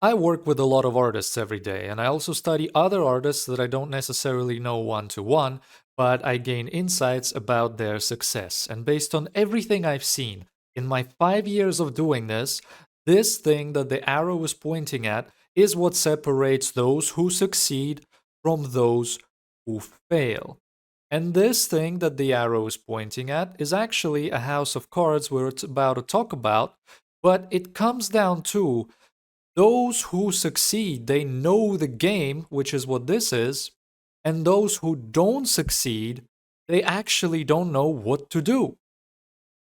I work with a lot of artists every day, and I also study other artists that I don't necessarily know one to one, but I gain insights about their success. And based on everything I've seen in my 5 years of doing this thing that the arrow is pointing at is what separates those who succeed from those who fail. And this thing that the arrow is pointing at is actually a house of cards where it's about to talk about, but it comes down to those who succeed, they know the game, which is what this is, and those who don't succeed, they actually don't know what to do.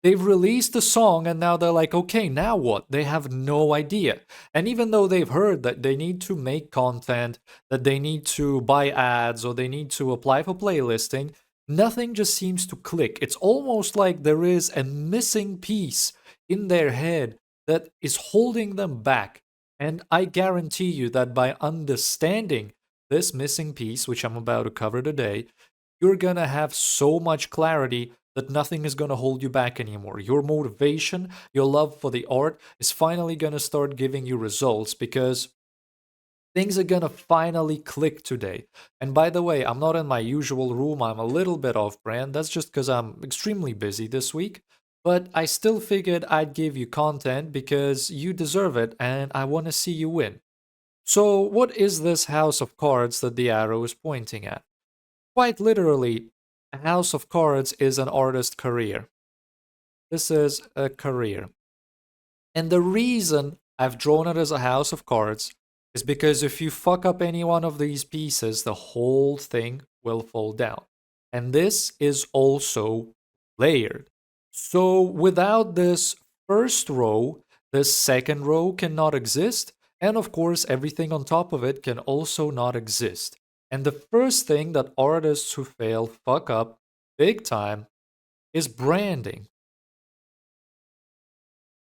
They've released a song and now they're like, okay, now what? They have no idea. And even though they've heard that they need to make content, that they need to buy ads, or they need to apply for playlisting, nothing just seems to click. It's almost like there is a missing piece in their head that is holding them back. And I guarantee you that by understanding this missing piece, which I'm about to cover today, you're gonna have so much clarity that nothing is gonna hold you back anymore. Your motivation, your love for the art is finally gonna start giving you results because things are gonna finally click today. And by the way, I'm not in my usual room, I'm a little bit off brand. That's just because I'm extremely busy this week. But I still figured I'd give you content because you deserve it and I wanna see you win. So, what is this house of cards that the arrow is pointing at? Quite literally, a house of cards is an artist's career. This is a career. And the reason I've drawn it as a house of cards is because if you fuck up any one of these pieces, the whole thing will fall down. And this is also layered. So without this first row, the second row cannot exist. And of course, everything on top of it can also not exist. And the first thing that artists who fail fuck up big time is branding.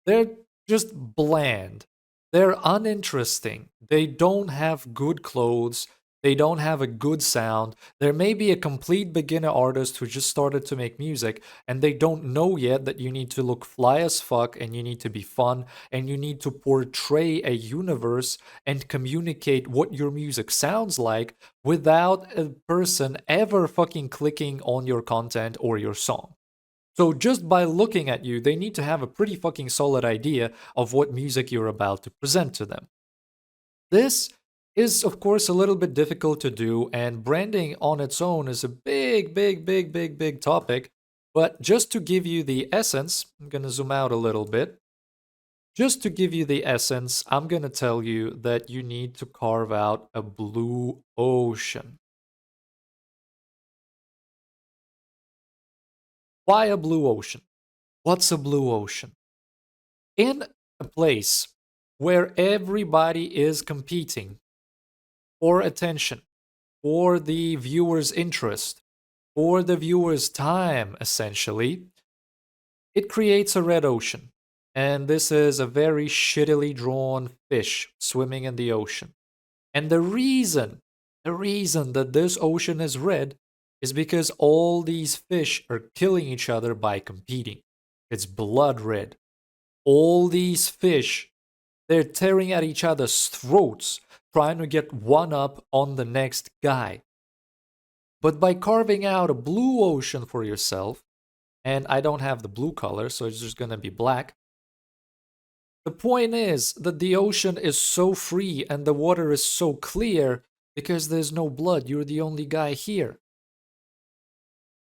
They're just bland. They're uninteresting. They don't have good clothes. They don't have a good sound. There may be a complete beginner artist who just started to make music and they don't know yet that you need to look fly as fuck and you need to be fun and you need to portray a universe and communicate what your music sounds like without a person ever fucking clicking on your content or your song. So just by looking at you, they need to have a pretty fucking solid idea of what music you're about to present to them. This is, of course, a little bit difficult to do, and branding on its own is a big topic. But just to give you the essence, I'm gonna zoom out a little bit. Just to give you the essence, I'm gonna tell you that you need to carve out a blue ocean. Why a blue ocean? What's a blue ocean? In a place where everybody is competing for attention, for the viewer's interest, for the viewer's time, essentially, it creates a red ocean. And this is a very shittily drawn fish swimming in the ocean. And the reason that this ocean is red is because all these fish are killing each other by competing. It's blood red. All these fish, they're tearing at each other's throats, trying to get one up on the next guy. But by carving out a blue ocean for yourself, and I don't have the blue color, so it's just gonna be black. The point is that the ocean is so free and the water is so clear because there's no blood. You're the only guy here.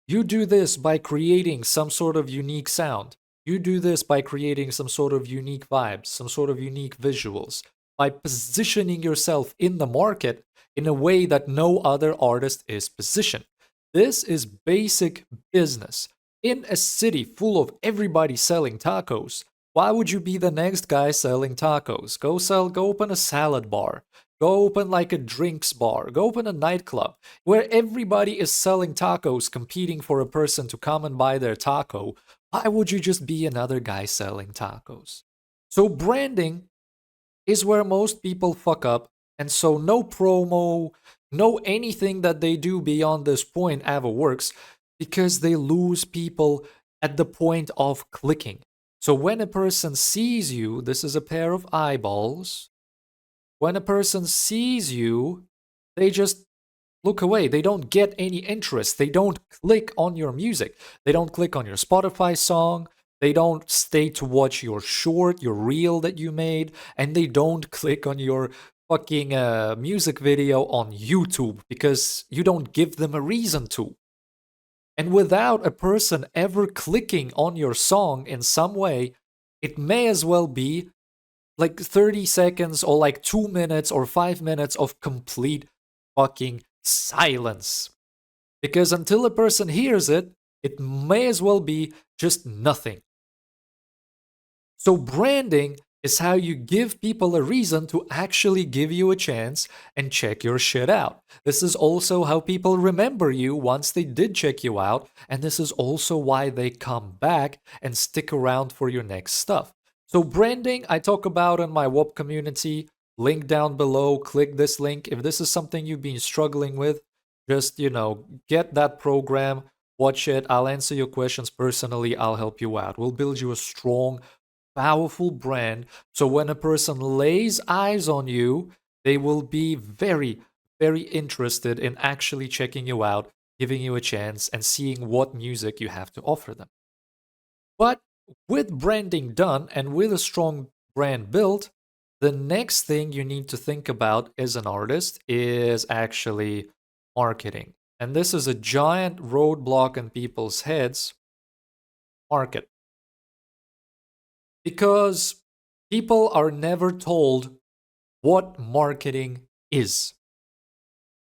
You do this by creating some sort of unique sound. You do this by creating some sort of unique vibes, some sort of unique visuals, by positioning yourself in the market in a way that no other artist is positioned. This is basic business. In a city full of everybody selling tacos, why would you be the next guy selling tacos? Go open a salad bar. Go open like a drinks bar. Go open a nightclub where everybody is selling tacos, competing for a person to come and buy their taco. Why would you just be another guy selling tacos? So, branding is where most people fuck up. And so, no promo, no anything that they do beyond this point ever works because they lose people at the point of clicking. So, when a person sees you, this is a pair of eyeballs. When a person sees you, they just look away. They don't get any interest. They don't click on your music. They don't click on your Spotify song. They don't stay to watch your short, your reel that you made, and they don't click on your fucking music video on YouTube because you don't give them a reason to. And without a person ever clicking on your song in some way, it may as well be like 30 seconds or like 2 minutes or 5 minutes of complete fucking silence. Because until a person hears it, it may as well be just nothing. So, branding is how you give people a reason to actually give you a chance and check your shit out. This is also how people remember you once they did check you out, and this is also why they come back and stick around for your next stuff. So, branding, I talk about in my WOP community. Link down below, click this link. If this is something you've been struggling with, just, get that program, watch it. I'll answer your questions personally. I'll help you out. We'll build you a strong, powerful brand. So when a person lays eyes on you, they will be very, very interested in actually checking you out, giving you a chance, and seeing what music you have to offer them. But with branding done and with a strong brand built, the next thing you need to think about as an artist is actually marketing. And this is a giant roadblock in people's heads. Market. Because people are never told what marketing is.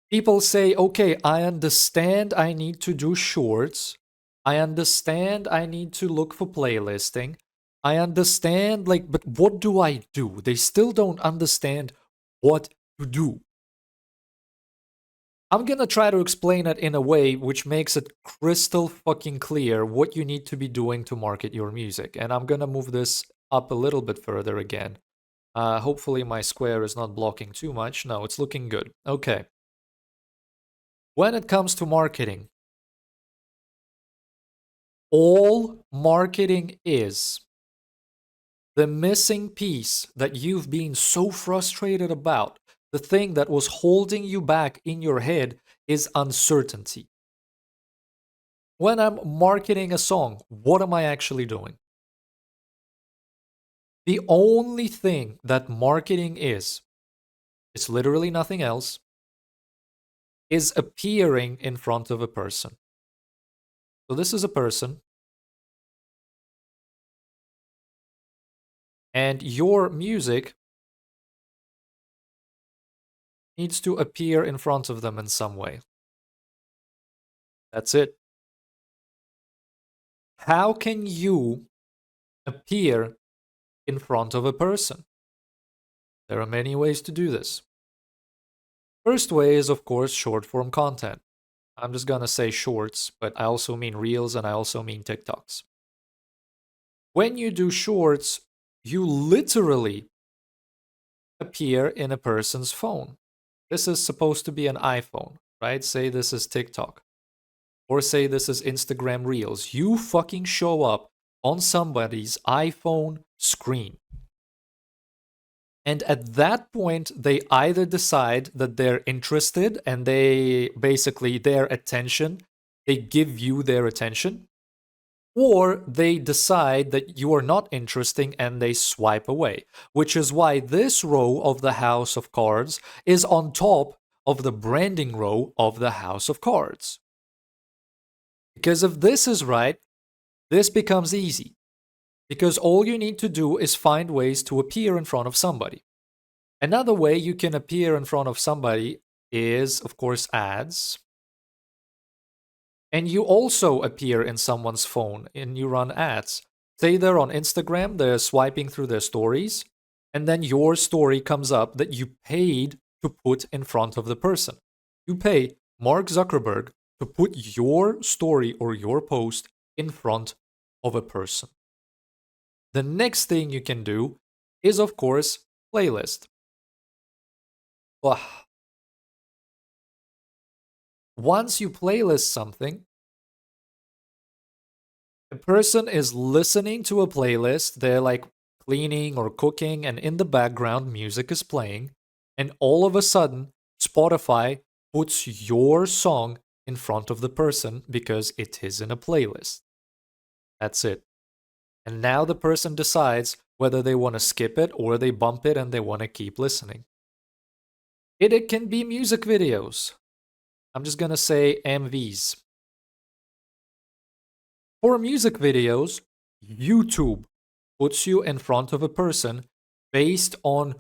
People say, okay, I understand I need to do shorts. I understand I need to look for playlisting. I understand, but what do I do? They still don't understand what to do. I'm gonna try to explain it in a way which makes it crystal fucking clear what you need to be doing to market your music. And I'm gonna move this up a little bit further again. Hopefully my square is not blocking too much. No, it's looking good. Okay. When it comes to marketing, all marketing is the missing piece that you've been so frustrated about, the thing that was holding you back in your head is uncertainty. When I'm marketing a song, what am I actually doing? The only thing that marketing is, it's literally nothing else, is appearing in front of a person. So this is a person, and your music needs to appear in front of them in some way. That's it. How can you appear in front of a person? There are many ways to do this. First way is, of course, short form content. I'm just gonna say shorts, but I also mean reels and I also mean TikToks. When you do shorts, you literally appear in a person's phone. This is supposed to be an iPhone, right? Say this is TikTok. Or say this is Instagram Reels. You fucking show up on somebody's iPhone screen. And at that point, they either decide that they're interested and they basically their attention, they give you their attention, or they decide that you are not interesting and they swipe away, which is why this row of the House of Cards is on top of the branding row of the House of Cards. Because if this is right, this becomes easy. Because all you need to do is find ways to appear in front of somebody. Another way you can appear in front of somebody is, of course, ads. And you also appear in someone's phone and you run ads. Say they're on Instagram, they're swiping through their stories, and then your story comes up that you paid to put in front of the person. You pay Mark Zuckerberg to put your story or your post in front of a person. The next thing you can do is, of course, playlist. Ugh. Once you playlist something, a person is listening to a playlist, they're like cleaning or cooking, and in the background, music is playing. And all of a sudden, Spotify puts your song in front of the person because it is in a playlist. That's it. And now the person decides whether they want to skip it or they bump it and they want to keep listening. It can be music videos. I'm just going to say MVs. For music videos, YouTube puts you in front of a person based on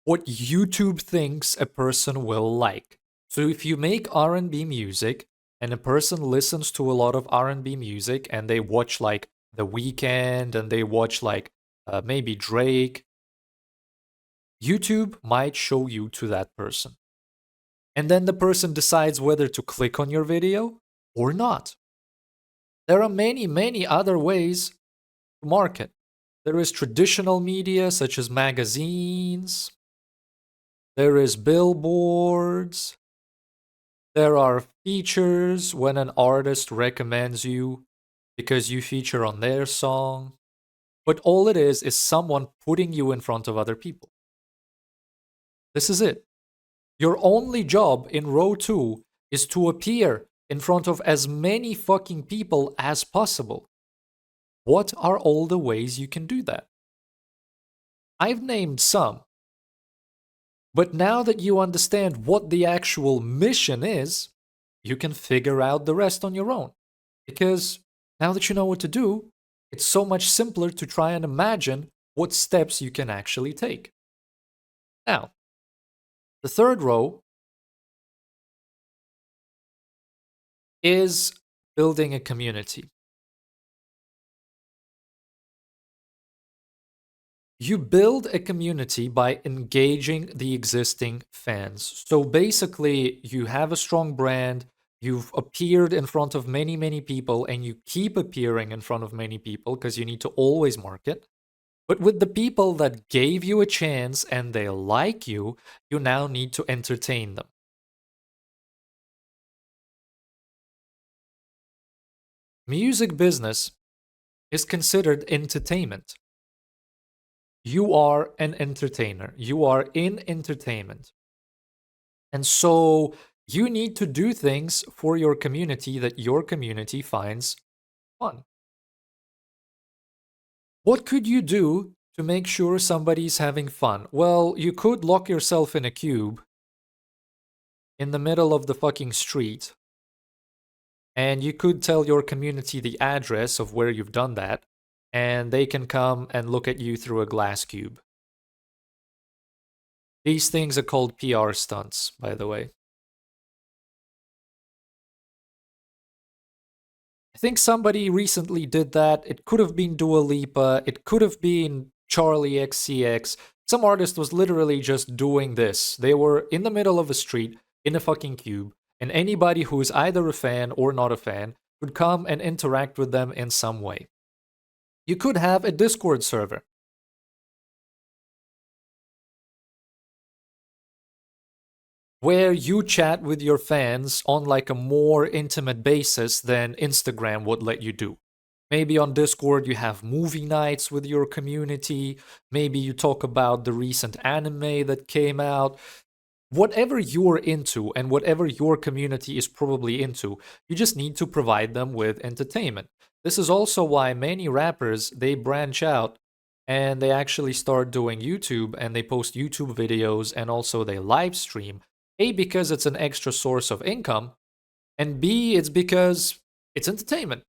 what YouTube thinks a person will like. So if you make R&B music and a person listens to a lot of R&B music and they watch like The Weeknd and they watch like maybe Drake, YouTube might show you to that person. And then the person decides whether to click on your video or not. There are many, many other ways to market. There is traditional media such as magazines. There is billboards. There are features when an artist recommends you because you feature on their song. But all it is someone putting you in front of other people. This is it. Your only job in row 2 is to appear in front of as many fucking people as possible. What are all the ways you can do that? I've named some. But now that you understand what the actual mission is, you can figure out the rest on your own. Because now that you know what to do, it's so much simpler to try and imagine what steps you can actually take. Now, the third row is building a community. You build a community by engaging the existing fans. So basically, you have a strong brand, you've appeared in front of many, many people, and you keep appearing in front of many people because you need to always market. But with the people that gave you a chance and they like you now need to entertain them. Music business is considered entertainment. You are an entertainer. You are in entertainment. And so you need to do things for your community that your community finds fun. What could you do to make sure somebody's having fun? Well, you could lock yourself in a cube in the middle of the fucking street, and you could tell your community the address of where you've done that, and they can come and look at you through a glass cube. These things are called PR stunts, by the way. I think somebody recently did that. It could have been Dua Lipa. It could have been Charlie XCX. Some artist was literally just doing this. They were in the middle of a street in a fucking cube, and anybody who is either a fan or not a fan could come and interact with them in some way. You could have a Discord server. Where you chat with your fans on like a more intimate basis than Instagram would let you do. Maybe on Discord you have movie nights with your community. Maybe you talk about the recent anime that came out. Whatever you're into and whatever your community is probably into, you just need to provide them with entertainment. This is also why many rappers, they branch out and they actually start doing YouTube and they post YouTube videos and also they live stream. A, because it's an extra source of income, and B, it's because it's entertainment.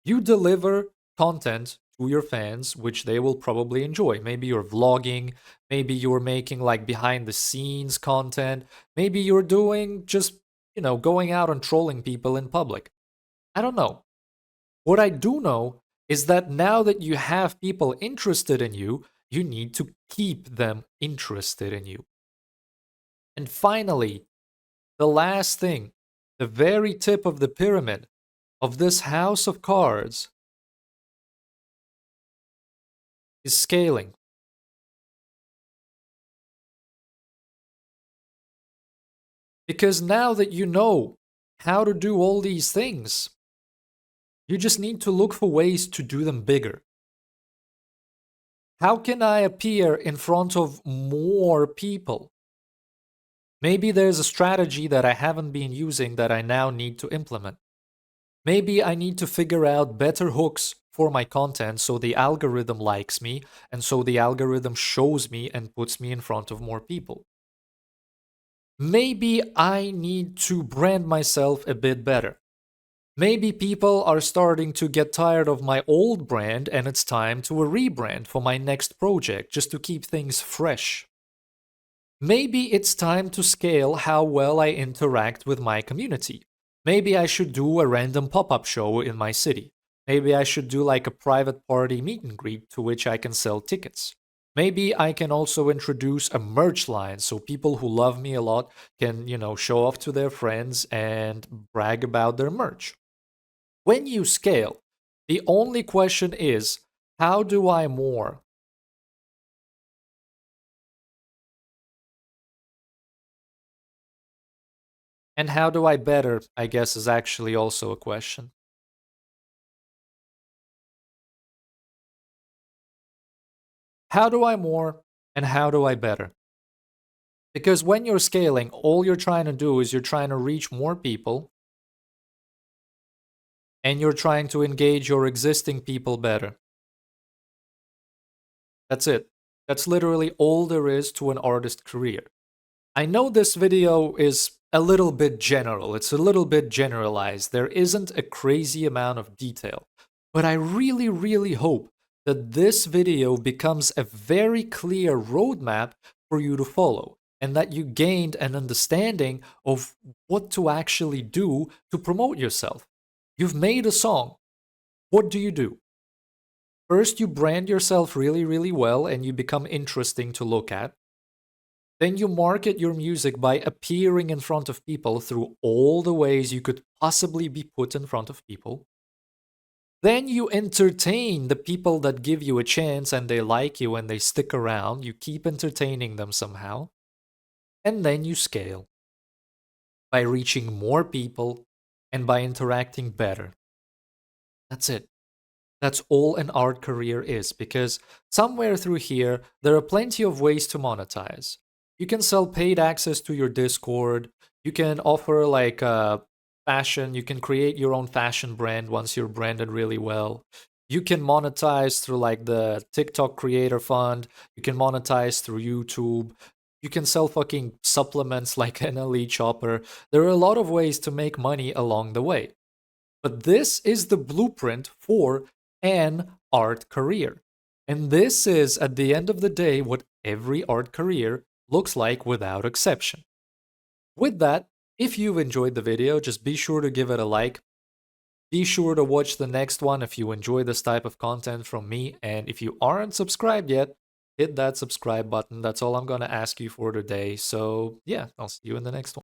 You deliver content to your fans, which they will probably enjoy. Maybe you're vlogging, maybe you're making like behind the scenes content, maybe you're doing just, going out and trolling people in public. I don't know. What I do know is that now that you have people interested in you, you need to keep them interested in you. And finally, the last thing, the very tip of the pyramid of this house of cards is scaling. Because now that you know how to do all these things, you just need to look for ways to do them bigger. How can I appear in front of more people? Maybe there's a strategy that I haven't been using that I now need to implement. Maybe I need to figure out better hooks for my content so the algorithm likes me and so the algorithm shows me and puts me in front of more people. Maybe I need to brand myself a bit better. Maybe people are starting to get tired of my old brand and it's time to a rebrand for my next project just to keep things fresh. Maybe it's time to scale how well I interact with my community. Maybe I should do a random pop up show in my city. Maybe I should do like a private party meet and greet to which I can sell tickets. Maybe I can also introduce a merch line so people who love me a lot can, show off to their friends and brag about their merch. When you scale, the only question is, how do I more? And how do I better, I guess, is actually also a question. How do I more and how do I better? Because when you're scaling, all you're trying to do is you're trying to reach more people and you're trying to engage your existing people better. That's it. That's literally all there is to an artist career. I know this video is a little bit general, it's a little bit generalized, there isn't a crazy amount of detail, but I really, really hope that this video becomes a very clear roadmap for you to follow and that you gained an understanding of what to actually do to promote yourself. You've made a song. What do you do? First, you brand yourself really, really well and you become interesting to look at. Then you market your music by appearing in front of people through all the ways you could possibly be put in front of people. Then you entertain the people that give you a chance and they like you and they stick around. You keep entertaining them somehow. And then you scale by reaching more people and by interacting better. That's it. That's all an art career is, because somewhere through here, there are plenty of ways to monetize. You can sell paid access to your Discord. You can offer like fashion. You can create your own fashion brand once you're branded really well. You can monetize through like the TikTok Creator Fund. You can monetize through YouTube. You can sell fucking supplements like NLE Chopper. There are a lot of ways to make money along the way. But this is the blueprint for an art career. And this is, at the end of the day, what every art career looks like without exception. With that, if you've enjoyed the video, just be sure to give it a like. Be sure to watch the next one if you enjoy this type of content from me. And if you aren't subscribed yet, hit that subscribe button. That's all I'm going to ask you for today. So, yeah, I'll see you in the next one.